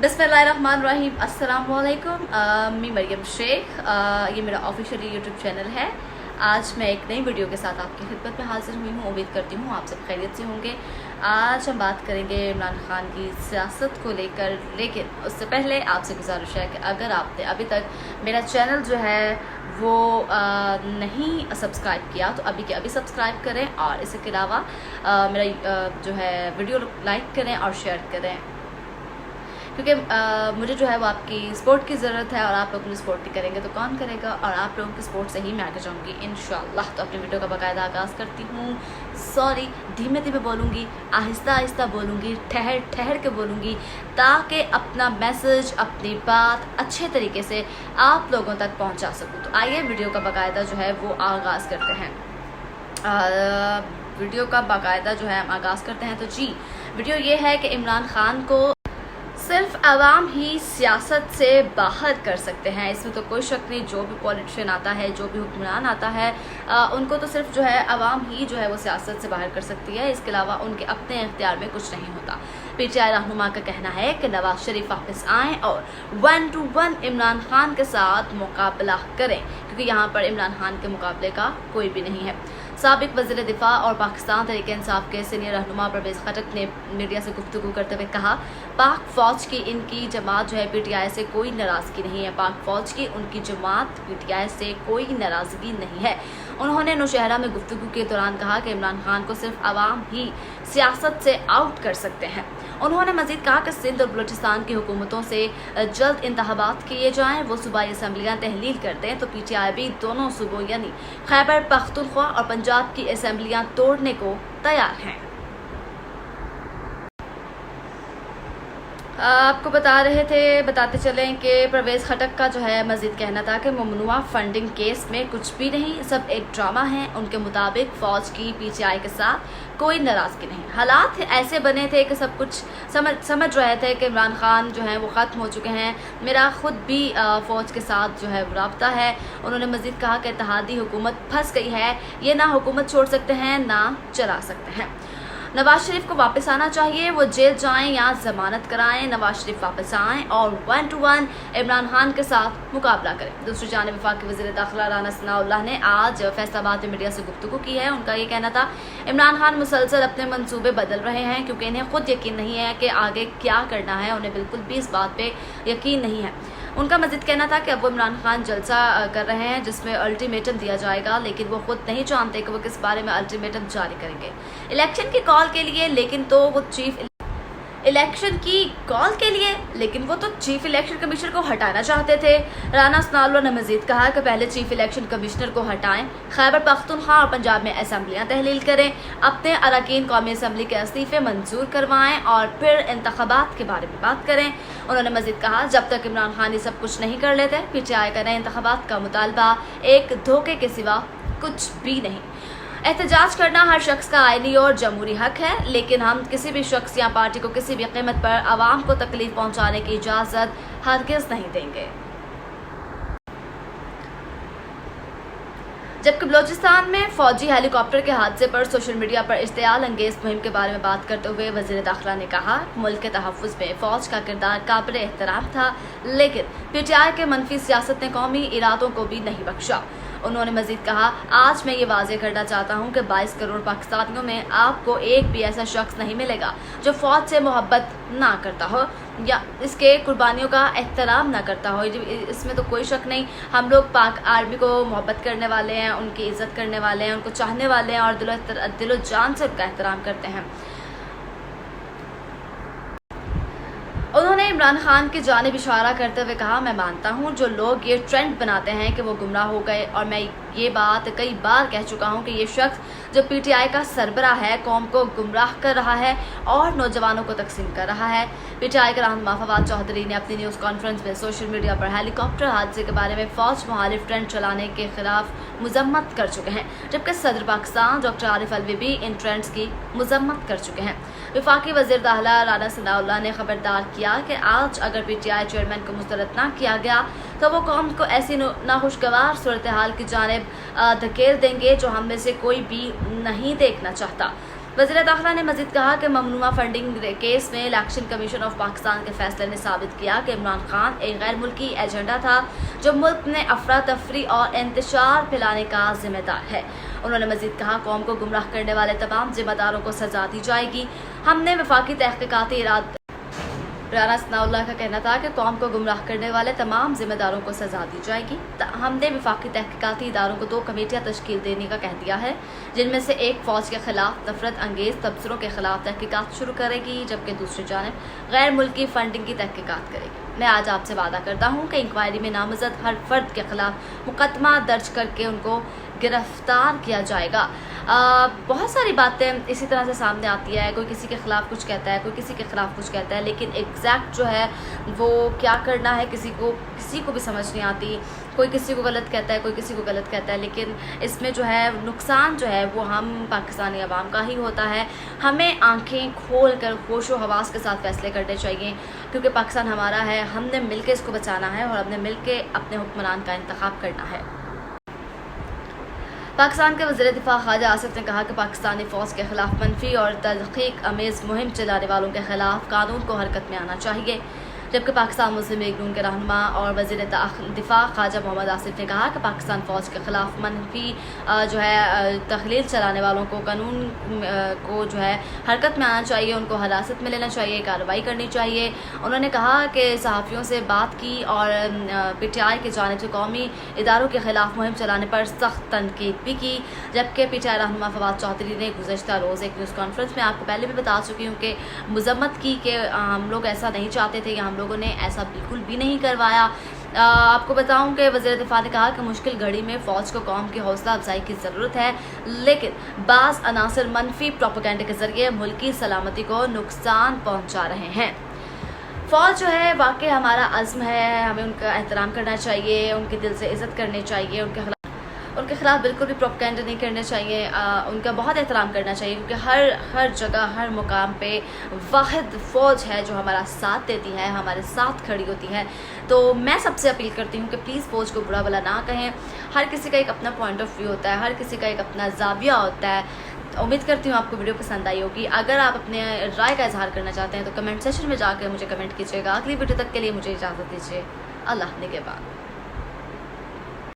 बिस्मिल्लाहिर्रहमानिर्रहीम। अस्सलाम वालेकुम। मैं मरियम शेख। ये मेरा ऑफिशियली यूट्यूब चैनल है। आज मैं एक नई वीडियो के साथ आपकी खिदमत में हाजिर हुई हूँ। उम्मीद करती हूँ आप सब खैरियत से होंगे। आज हम बात करेंगे इमरान खान की सियासत को लेकर, लेकिन उससे पहले आपसे गुजारिश है कि अगर आपने अभी तक मेरा चैनल जो है वो नहीं सब्सक्राइब किया तो अभी के अभी सब्सक्राइब करें, और इसके अलावा मेरा जो है वीडियो लाइक करें और शेयर करें, क्योंकि मुझे जो है वो आपकी सपोर्ट की ज़रूरत है। और आप लोग मुझे सपोर्ट नहीं करेंगे तो कौन करेगा, और आप लोगों की सपोर्ट से ही मैं आगे जाऊँगी इंशाअल्लाह। तो अपनी वीडियो का बाकायदा आगाज़ करती हूँ। सॉरी, धीमे धीमे बोलूँगी, आहिस्ता आहिस्ता बोलूँगी, ठहर ठहर के बोलूँगी, ताकि अपना मैसेज, अपनी बात अच्छे तरीके से आप लोगों तक पहुँचा सकूँ। तो आइए वीडियो का बाकायदा जो है वो आगाज़ करते हैं। वीडियो का बाकायदा जो है हम आगाज़ करते हैं। तो जी, वीडियो ये है कि इमरान खान को सिर्फ अवाम ही सियासत से बाहर कर सकते हैं, इसमें तो कोई शक नहीं। जो भी पॉलिटिशियन आता है, जो भी हुक्मरान आता है, उनको तो सिर्फ जो है अवाम ही जो है वो सियासत से बाहर कर सकती है। इसके अलावा उनके अपने इख्तियार में कुछ नहीं होता। पीटीआई रहनुमा का कहना है कि नवाज शरीफ वापस आएँ और 1 to 1 इमरान खान के साथ मुकाबला करें, क्योंकि यहाँ पर इमरान खान के मुकाबले का कोई भी नहीं है। साबिक वज़ीर दिफा और पाकिस्तान तहरीक इंसाफ के सीनियर रहनुमा परवेज़ खटक ने मीडिया से गुफ्तगू करते हुए कहा, पाक फ़ौज की इनकी जमात जो है पीटीआई से कोई नाराज़गी नहीं है। पाक फ़ौज की उनकी जमात पीटीआई से कोई नाराज़गी नहीं है। उन्होंने नौशहरा में गुफ्तगू के दौरान कहा कि इमरान खान को सिर्फ अवाम ही सियासत से आउट कर सकते हैं। उन्होंने मजीद कहा कि सिंध और बलूचिस्तान की हुकूमतों से जल्द इंतखाबात किए जाएँ, वो सूबाई असम्बलियाँ तहलील कर दें, तो पीटीआई भी दोनों सूबों यानी खैबर पख्तूनख्वा और पंजाब की असम्बलियाँ तोड़ने को तैयार हैं। आपको बताते चलें कि परवेज़ खटक का जो है मज़ीद कहना था कि ममनुआ फंडिंग केस में कुछ भी नहीं, सब एक ड्रामा है। उनके मुताबिक फ़ौज की पीटीआई के साथ कोई नाराज़गी नहीं। हालात ऐसे बने थे कि सब कुछ समझ रहे थे कि इमरान खान जो है वो ख़त्म हो चुके हैं। मेरा ख़ुद भी फ़ौज के साथ जो है राब्ता है। उन्होंने मज़ीद कहा कि इत्तेहादी हुकूमत फंस गई है, ये ना हुकूमत छोड़ सकते हैं ना चला सकते हैं। नवाज शरीफ को वापस आना चाहिए, वो जेल जाएं या जमानत कराएं। नवाज शरीफ वापस आएं और 1 to 1 इमरान खान के साथ मुकाबला करें। दूसरी जानिब वफाकी वज़ीर दाखिला राना सनाउल्लाह ने आज फैसलाबाद में मीडिया से गुफ्तगू की है। उनका ये कहना था, इमरान खान मुसलसल अपने मंसूबे बदल रहे हैं, क्योंकि इन्हें खुद यकीन नहीं है कि आगे क्या करना है। उन्हें बिल्कुल भी इस बात पे यकीन नहीं है। उनका मज़ीद कहना था कि अब वो इमरान खान जलसा कर रहे हैं जिसमें अल्टीमेटम दिया जाएगा, लेकिन वो खुद नहीं जानते कि वो किस बारे में अल्टीमेटम जारी करेंगे। इलेक्शन की कॉल के लिए, लेकिन तो वो चीफ इलेक्शन कमिश्नर को हटाना चाहते थे। राना सनाउल्लाह ने मजीद कहा कि पहले चीफ इलेक्शन कमिश्नर को हटाएं, खैबर पख्तूनख्वा और पंजाब में असम्बलियाँ तहलील करें, अपने अरकान कौमी असम्बली के इस्तीफे मंजूर करवाएं और फिर इंतखाबात के बारे में बात करें। उन्होंने मजीद कहा, जब तक इमरान खान ये सब कुछ नहीं कर लेते, पीटीआई का नए इंतखाबात का मुतालबा एक धोखे के सिवा कुछ भी नहीं। एहतजाज करना हर शख्स का आईनी और जमहूरी हक है, लेकिन हम किसी भी शख्स या पार्टी को किसी भी कीमत पर आवाम को तकलीफ पहुंचाने की इजाज़त हरगिज़ नहीं देंगे। जबकि बलूचिस्तान में फौजी हेलीकॉप्टर के हादसे पर सोशल मीडिया पर इश्तियाल अंगेज मुहिम के बारे में बात करते हुए वज़ीर दाखिला ने कहा, मुल्क के तहफ़्फ़ुज़ में फ़ौज का किरदार काबिल एहतराम था, लेकिन पीटीआई के मनफी सियासत ने कौमी इरादों को भी नहीं बख्शा। उन्होंने मजीद कहा, आज मैं ये वाज़ेह करना चाहता हूँ कि 22 करोड़ पाकिस्तानियों में आपको एक भी ऐसा शख्स नहीं मिलेगा जो फ़ौज से मोहब्बत ना करता हो या इसके कुर्बानियों का एहतराम ना करता हो। इसमें तो कोई शक नहीं। हम लोग पाक आर्मी को मोहब्बत करने वाले हैं, उनकी इज़्ज़त करने वाले हैं, उनको चाहने वाले हैं और दिलो जान से उनका एहतराम करते हैं। उन्होंने इमरान खान की जानिब इशारा करते हुए कहा, मैं मानता हूं जो लोग ये ट्रेंड बनाते हैं कि वो गुमराह हो गए, और मैं ये बात कई बार कह चुका हूं कि ये शख्स जो पीटीआई का सरबराह है कौम को गुमराह कर रहा है और नौजवानों को तकसीम कर रहा है। पीटीआई के रहनुमा फवाद चौधरी ने अपनी न्यूज़ कॉन्फ्रेंस में सोशल मीडिया पर हेलीकॉप्टर हादसे के बारे में फ़ौज मुखालिफ ट्रेंड चलाने के खिलाफ मजम्मत कर चुके हैं, जबकि सदर पाकिस्तान डॉक्टर आरिफ अलवी भी इन ट्रेंड्स की मजम्मत कर चुके हैं। वफाकी वज़ीर दाखिला राना सनाउल्लाह ने खबरदार किया कि आज अगर पीटीआई चेयरमैन को मुस्तरद ना किया गया तो वो कौम को ऐसी नाखुशगवार सूरत हाल की जानिब धकेल देंगे जो हम में से कोई भी नहीं देखना चाहता। वज़ीर दाखिला ने मज़ीद कहा कि ममनुआ फंडिंग केस में इलेक्शन कमीशन ऑफ पाकिस्तान के फैसले ने साबित किया कि इमरान खान एक गैर मुल्की एजेंडा था जो मुल्क में अफरा तफरी और इंतशार फैलाने का जिम्मेदार है। उन्होंने मज़ीद कहा, कौम को गुमराह करने वाले तमाम जिम्मेदारों को सजा दी जाएगी। हमने वफाकी तहकीकाती राना सनाउल्लाह का कहना था कि कौम को गुमराह करने वाले तमाम जिम्मेदारों को सजा दी जाएगी। हमने वफाकी तहकीकाती इदारों को 2 कमेटियाँ तश्कील देने का कह दिया है, जिनमें से एक फ़ौज के ख़िलाफ़ नफरत अंगेज़ तबसरों के ख़िलाफ़ तहकीकात शुरू करेगी, जबकि दूसरी जानिब गैर मुल्की फ़ंडिंग की तहकीकात करेगी। मैं आज आपसे वादा करता हूँ कि इंक्वायरी में नामज़द हर फर्द के ख़िलाफ़ मुकदमा दर्ज करके उनको गिरफ्तार किया जाएगा। बहुत सारी बातें इसी तरह से सामने आती है, कोई किसी के ख़िलाफ़ कुछ कहता है, कोई किसी के ख़िलाफ़ कुछ कहता है, लेकिन एग्जैक्ट जो है वो क्या करना है किसी को भी समझ नहीं आती। कोई किसी को गलत कहता है, कोई किसी को गलत कहता है, लेकिन इसमें जो है नुकसान जो है वो हम पाकिस्तानी अवाम का ही होता है। हमें आंखें खोल कर होशो हवास के साथ फ़ैसले करने चाहिए, क्योंकि पाकिस्तान हमारा है, हमने मिल के इसको बचाना है और हमने मिल के अपने हुक्मरान का इंतखाब करना है। पाकिस्तान के वज़ीर दिफा ख्वाजा आसिफ ने कहा कि पाकिस्तानी फ़ौज के ख़िलाफ़ मनफी और तहक़ीक़ अमेज़ मुहिम चलाने वालों के ख़िलाफ़ कानून को हरकत में आना चाहिए, जबकि पाकिस्तान मुस्लिम लीग नून के रहनुमा और वज़ीर दिफा ख्वाजा मोहम्मद आसिफ ने कहा कि पाकिस्तान फ़ौज के ख़िलाफ़ मनफी जो है तहलील चलाने वालों को कानून को जो है हरकत में आना चाहिए, उनको हिरासत में लेना चाहिए, कार्रवाई करनी चाहिए। उन्होंने कहा कि सहाफ़ियों से बात की और PTI की जानिब से कौमी इदारों के ख़िलाफ़ मुहिम चलाने पर सख्त तनकीद भी की, जबकि PTI रहनुमा फवाद चौधरी ने गुज़श्ता रोज़ एक न्यूज़ कॉन्फ्रेंस में आपको पहले भी बता चुकी हूँ कि मज़म्मत की कि हम लोग ऐसा नहीं चाहते थे या हम लोगों ने ऐसा बिल्कुल भी नहीं करवाया। आपको बताऊं कि वज़ीर दिफा ने कहा कि मुश्किल घड़ी में फ़ौज को कौम की हौसला अफजाई की ज़रूरत है, लेकिन बाज़ अनासर मनफी प्रोपेगेंडा के ज़रिए मुल्की सलामती को नुकसान पहुंचा रहे हैं। फ़ौज जो है वाकई हमारा अज़्म है, हमें उनका एहतराम करना चाहिए, उनके दिल से इज़्ज़त करनी चाहिए, उनके ख़िलाफ़ बिल्कुल भी प्रोपेगेंडा नहीं करना चाहिए, उनका बहुत एहतराम करना चाहिए, क्योंकि हर जगह हर मुकाम पे वाहिद फ़ौज है जो हमारा साथ देती है, हमारे साथ खड़ी होती है। तो मैं सबसे अपील करती हूँ कि प्लीज़ फ़ौज को बुरा भला ना कहें। हर किसी का एक अपना पॉइंट ऑफ व्यू होता है, हर किसी का एक अपना ज़ाविया होता है। तो उम्मीद करती हूँ आपको वीडियो पसंद आई होगी। अगर आप अपने राय का इजहार करना चाहते हैं तो कमेंट सेक्शन में जाकर मुझे कमेंट कीजिएगा। अगली वीडियो तक के लिए मुझे इजाज़त दीजिए। अल्लाह निगहबान।